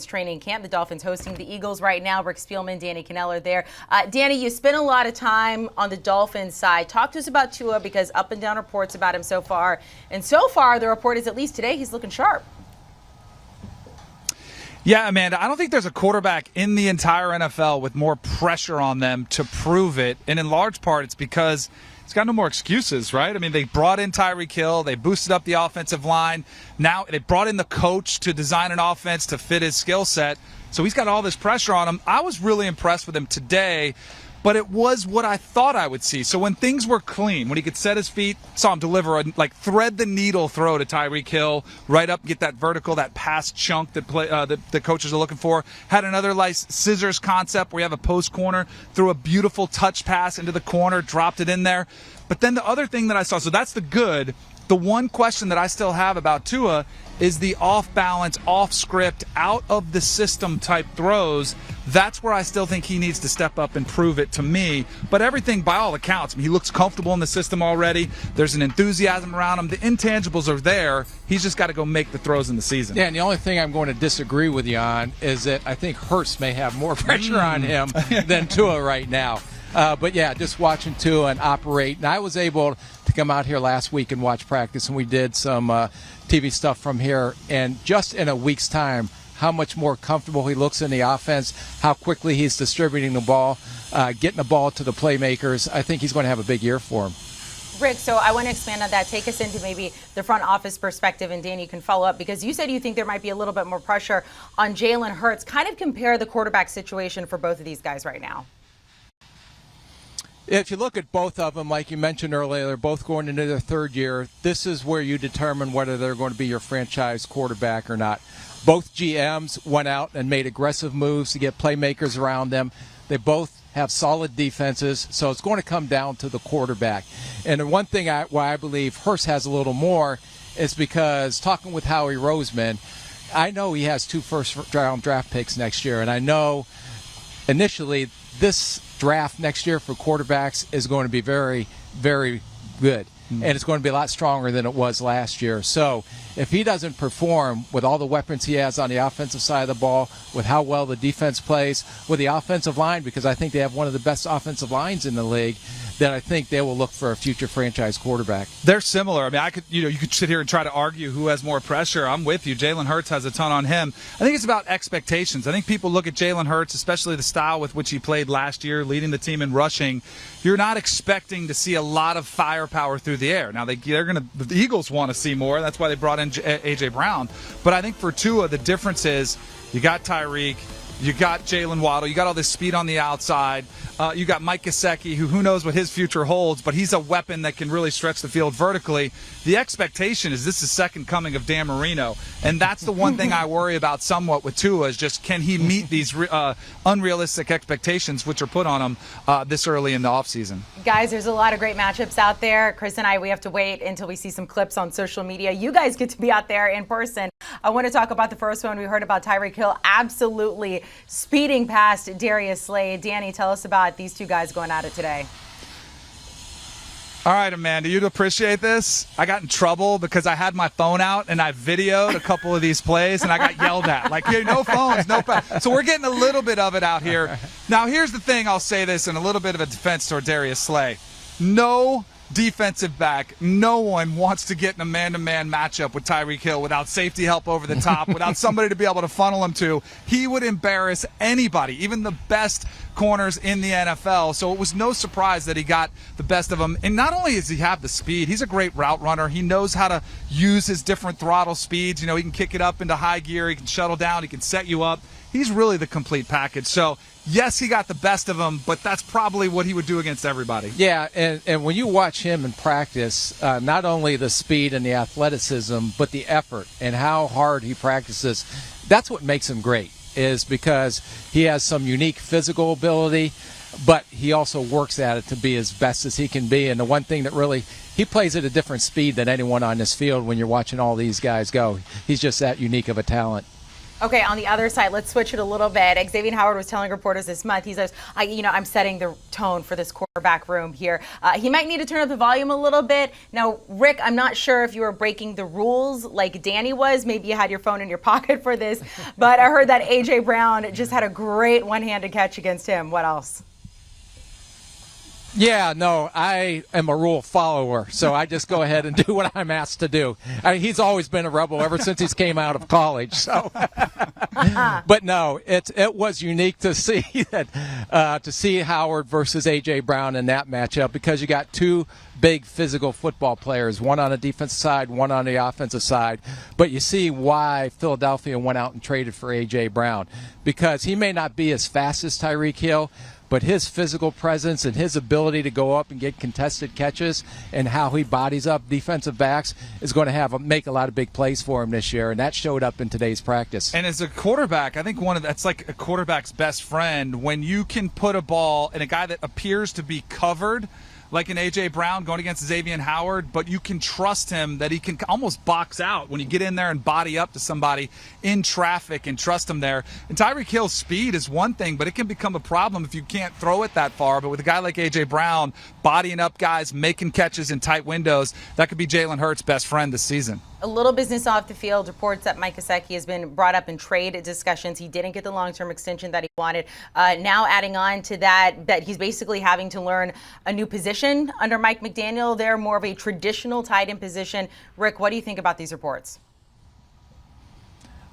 Dolphins training camp. The Dolphins hosting the Eagles right now. Rick Spielman, Danny Kannell are there. Danny, you spent a lot of time on the Dolphins side. Talk to us about Tua, because up and down reports about him so far. And so far, the report is, at least today, he's looking sharp. Yeah, Amanda, I don't think there's a quarterback in the entire NFL with more pressure on them to prove it. And in large part, it's because he's got no more excuses, right? I mean, they brought in Tyreek Hill. They boosted up the offensive line. Now they brought in the coach to design an offense to fit his skill set. So he's got all this pressure on him. I was really impressed with him today, but it was what I thought I would see. So when things were clean, when he could set his feet, saw him deliver a thread the needle throw to Tyreek Hill, right up, get that vertical, that pass chunk that the coaches are looking for. Had another scissors concept where you have a post corner, threw a beautiful touch pass into the corner, dropped it in there. But then the other thing that I saw, so that's the good. The one question that I still have about Tua is the off-balance, off-script, out-of-the-system type throws. That's where I still think he needs to step up and prove it to me. But everything, by all accounts, I mean, he looks comfortable in the system already. There's an enthusiasm around him. The intangibles are there. He's just got to go make the throws in the season. Yeah, and the only thing I'm going to disagree with you on is that I think Hurts may have more pressure on him than Tua right now. But, yeah, just watching Tua and operate. And I was able to come out here last week and watch practice, and we did some TV stuff from here. And just in a week's time, how much more comfortable he looks in the offense, how quickly he's distributing the ball, getting the ball to the playmakers. I think he's going to have a big year for him. Rick, so I want to expand on that. Take us into maybe the front office perspective, and Dan, you can follow up, because you said you think there might be a little bit more pressure on Jalen Hurts. Kind of compare the quarterback situation for both of these guys right now. If you look at both of them, like you mentioned earlier, they're both going into their third year. This is where you determine whether they're going to be your franchise quarterback or not. Both GMs went out and made aggressive moves to get playmakers around them. They both have solid defenses, so it's going to come down to the quarterback. And the one thing why I believe Hurts has a little more is because, talking with Howie Roseman, I know he has 2 first-round draft picks next year, and I know initially this draft next year for quarterbacks is going to be very, very good. And it's going to be a lot stronger than it was last year. So if he doesn't perform with all the weapons he has on the offensive side of the ball, with how well the defense plays, with the offensive line, because I think they have one of the best offensive lines in the league, then I think they will look for a future franchise quarterback. They're similar. I mean, you could sit here and try to argue who has more pressure. I'm with you. Jalen Hurts has a ton on him. I think it's about expectations. I think people look at Jalen Hurts, especially the style with which he played last year, leading the team in rushing. You're not expecting to see a lot of firepower through the air. Now, the Eagles want to see more. That's why they brought in A.J. Brown. But I think for Tua, the difference is you got Tyreek, you got Jalen Waddle, you got all this speed on the outside. You got Mike Gesicki, who knows what his future holds, but he's a weapon that can really stretch the field vertically. The expectation is this is second coming of Dan Marino, and that's the one thing I worry about somewhat with Tua, is just can he meet these unrealistic expectations which are put on him this early in the offseason. Guys, there's a lot of great matchups out there. Chris and I, we have to wait until we see some clips on social media. You guys get to be out there in person. I want to talk about the first one. We heard about Tyreek Hill absolutely speeding past Darius Slade. Danny, tell us about these two guys going at it today. All right, Amanda, you'd appreciate this. I got in trouble because I had my phone out and I videoed a couple of these plays and I got yelled at. Like, hey, no phones, no phones. So we're getting a little bit of it out here. Now, here's the thing. I'll say this in a little bit of a defense toward Darius Slay. No defensive back, no one wants to get in a man-to-man matchup with Tyreek Hill without safety help over the top, without somebody to be able to funnel him to. He would embarrass anybody, even the best corners in the NFL. So it was no surprise that he got the best of them. And not only does he have the speed, he's a great route runner. He knows how to use his different throttle speeds. You know, he can kick it up into high gear, he can shuttle down, he can set you up. He's really the complete package. So, yes, he got the best of them, but that's probably what he would do against everybody. Yeah, and when you watch him in practice, not only the speed and the athleticism, but the effort and how hard he practices, that's what makes him great, is because he has some unique physical ability, but he also works at it to be as best as he can be. And the one thing that really, he plays at a different speed than anyone on this field when you're watching all these guys go. He's just that unique of a talent. Okay, on the other side, let's switch it a little bit. Xavier Howard was telling reporters this month, he says, I'm setting the tone for this quarterback room here. He might need to turn up the volume a little bit. Now, Rick, I'm not sure if you were breaking the rules like Danny was. Maybe you had your phone in your pocket for this. But I heard that A.J. Brown just had a great one-handed catch against him. What else? Yeah, no, I am a rule follower, so I just go ahead and do what I'm asked to do. He's always been a rebel ever since he's came out of college. So, but no, it was unique to see that to see Howard versus A.J. Brown in that matchup, because you got two big physical football players, one on the defensive side, one on the offensive side. But you see why Philadelphia went out and traded for A.J. Brown, because he may not be as fast as Tyreek Hill, but his physical presence and his ability to go up and get contested catches and how he bodies up defensive backs is going to make a lot of big plays for him this year, and that showed up in today's practice. And as a quarterback, I think that's like a quarterback's best friend, when you can put a ball in a guy that appears to be covered, like an A.J. Brown going against Xavier Howard, but you can trust him that he can almost box out when you get in there and body up to somebody in traffic and trust him there. And Tyreek Hill's speed is one thing, but it can become a problem if you can't throw it that far. But with a guy like A.J. Brown bodying up guys, making catches in tight windows, that could be Jalen Hurts' best friend this season. A little business off the field. Reports that Mike Gesicki has been brought up in trade discussions. He didn't get the long-term extension that he wanted. Now adding on to that he's basically having to learn a new position under Mike McDaniel. They're more of a traditional tight end position. Rick, what do you think about these reports?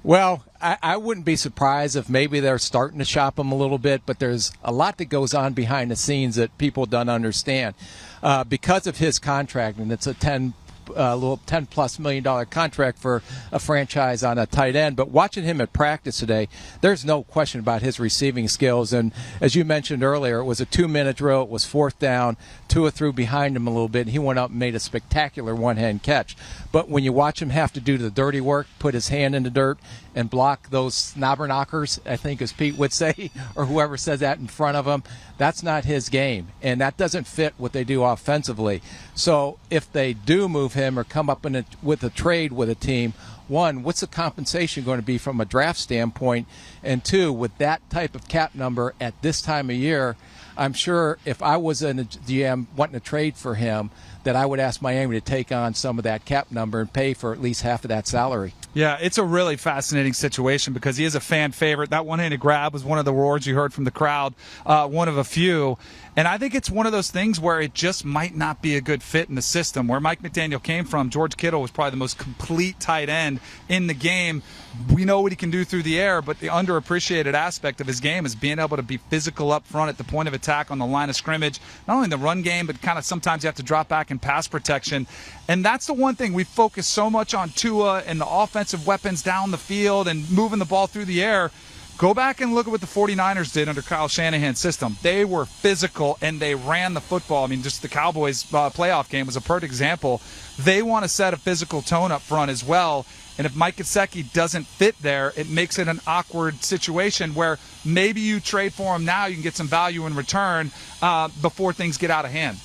Well, I wouldn't be surprised if maybe they're starting to shop him a little bit, but there's a lot that goes on behind the scenes that people don't understand. Because of his contract, and it's a $10+ million contract for a franchise on a tight end. But watching him at practice today, there's no question about his receiving skills. And as you mentioned earlier, it was a 2-minute drill. It was fourth down. Tua threw behind him a little bit, and he went up and made a spectacular one-hand catch. But when you watch him have to do the dirty work, put his hand in the dirt, and block those snobber knockers, I think as Pete would say, or whoever says that in front of him, that's not his game. And that doesn't fit what they do offensively. So if they do move him or come up with a trade with a team, one, what's the compensation going to be from a draft standpoint? And two, with that type of cap number at this time of year, I'm sure if I was in a GM wanting to trade for him, that I would ask Miami to take on some of that cap number and pay for at least half of that salary. Yeah, it's a really fascinating situation because he is a fan favorite. That one-handed grab was one of the roars you heard from the crowd, one of a few. And I think it's one of those things where it just might not be a good fit in the system. Where Mike McDaniel came from, George Kittle was probably the most complete tight end in the game. We know what he can do through the air, but the underappreciated aspect of his game is being able to be physical up front at the point of attack on the line of scrimmage. Not only in the run game, but kind of sometimes you have to drop back in pass protection. And that's the one thing we focus so much on Tua and the offensive weapons down the field and moving the ball through the air. Go back and look at what the 49ers did under Kyle Shanahan's system. They were physical, and they ran the football. I mean, just the Cowboys playoff game was a perfect example. They want to set a physical tone up front as well. And if Mike Gesicki doesn't fit there, it makes it an awkward situation where maybe you trade for him now, you can get some value in return before things get out of hand.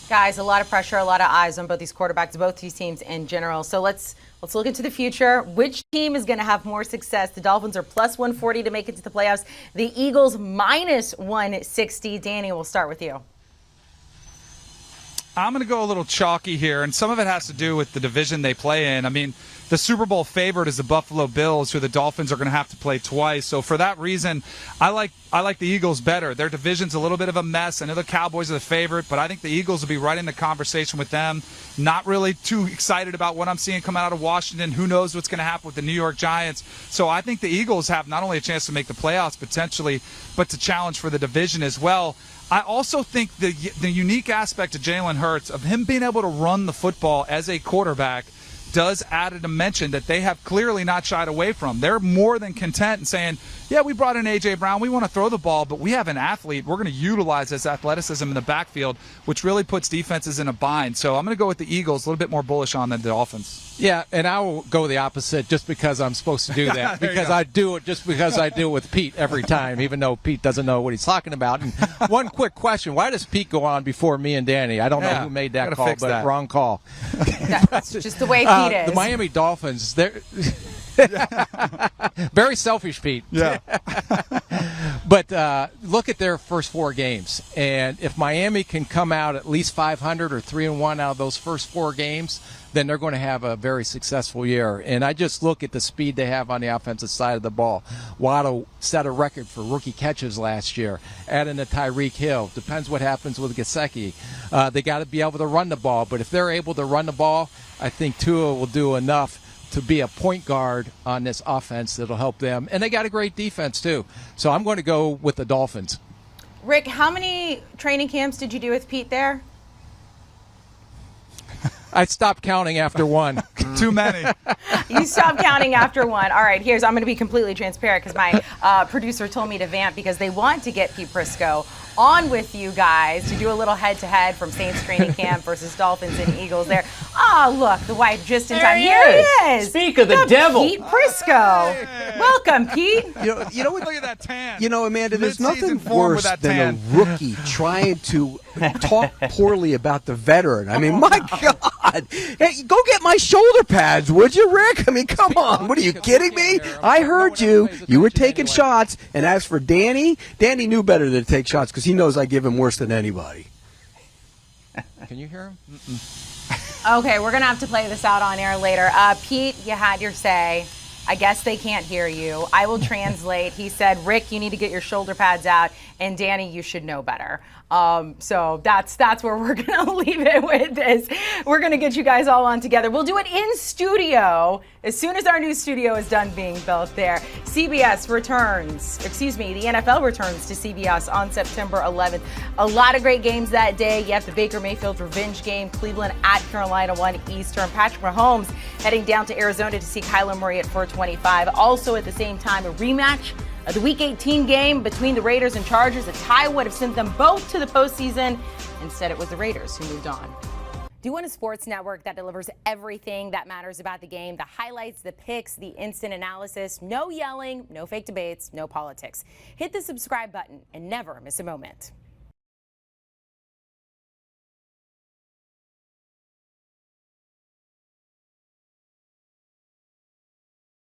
Guys, a lot of pressure, a lot of eyes on both these quarterbacks, both these teams in general. So let's look into the future. Which team is going to have more success? The Dolphins are plus 140 to make it to the playoffs. The Eagles minus 160. Danny, we'll start with you. I'm going to go a little chalky here, and some of it has to do with the division they play in. I mean, the Super Bowl favorite is the Buffalo Bills, who the Dolphins are going to have to play twice. So for that reason, I like the Eagles better. Their division's a little bit of a mess. I know the Cowboys are the favorite, but I think the Eagles will be right in the conversation with them. Not really too excited about what I'm seeing coming out of Washington. Who knows what's going to happen with the New York Giants. So I think the Eagles have not only a chance to make the playoffs potentially, but to challenge for the division as well. I also think the unique aspect of Jalen Hurts, of him being able to run the football as a quarterback, does add a dimension that they have clearly not shied away from. They're more than content in saying, yeah, we brought in A.J. Brown. We want to throw the ball, but we have an athlete. We're going to utilize his athleticism in the backfield, which really puts defenses in a bind. So I'm going to go with the Eagles, a little bit more bullish on than the Dolphins. Yeah, and I will go the opposite just because I'm supposed to do that. Because I do it just because I do it with Pete every time, even though Pete doesn't know what he's talking about. And one quick question, why does Pete go on before me and Danny? I don't know who made that call, but wrong call. That's just the way Pete is. The Miami Dolphins, Very selfish, Pete. Yeah. But look at their first 4 games, and if Miami can come out at least 500 or 3-1 out of those first 4 games, then they're going to have a very successful year. And I just look at the speed they have on the offensive side of the ball. Waddle set a record for rookie catches last year, adding to Tyreek Hill. Depends what happens with Gesicki. They got to be able to run the ball, but if they're able to run the ball, I think Tua will do enough to be a point guard on this offense that'll help them. And they got a great defense, too. So I'm going to go with the Dolphins. Rick, how many training camps did you do with Pete there? I stopped counting after 1. Too many. You stopped counting after 1. All right, I'm going to be completely transparent because my producer told me to vamp because they want to get Pete Prisco on with you guys to do a little head-to-head from Saints training camp versus Dolphins and Eagles there. Oh, look, the wife just in time. Here he is. Speak of the devil. Pete Prisco. Hey. Welcome, Pete. You know what? Look at that tan. You know, Amanda, there's Mid-season nothing form with worse that than a tan. rookie trying to talk poorly about the veteran. I mean, my God. Hey, go get my shoulder pads, would you, Rick? I mean, come on. What are you kidding me? I heard you. You were taking shots. And as for Danny knew better than to take shots because he knows I give him worse than anybody. Can you hear him? Okay, we're going to have to play this out on air later. Pete, you had your say. I guess they can't hear you. I will translate. He said, Rick, you need to get your shoulder pads out, and Danny, you should know better. So that's where we're going to leave it with this. We're going to get you guys all on together. We'll do it in studio as soon as our new studio is done being built there. the NFL returns to CBS on September 11th. A lot of great games that day. You have the Baker Mayfield revenge game, Cleveland at Carolina, 1 Eastern. Patrick Mahomes heading down to Arizona to see Kyler Murray at 4:25. Also at the same time, a rematch of the Week 18 game between the Raiders and Chargers. A tie would have sent them both to the postseason. Instead, it was the Raiders who moved on. Do you want a sports network that delivers everything that matters about the game? The highlights, the picks, the instant analysis. No yelling, no fake debates, no politics. Hit the subscribe button and never miss a moment.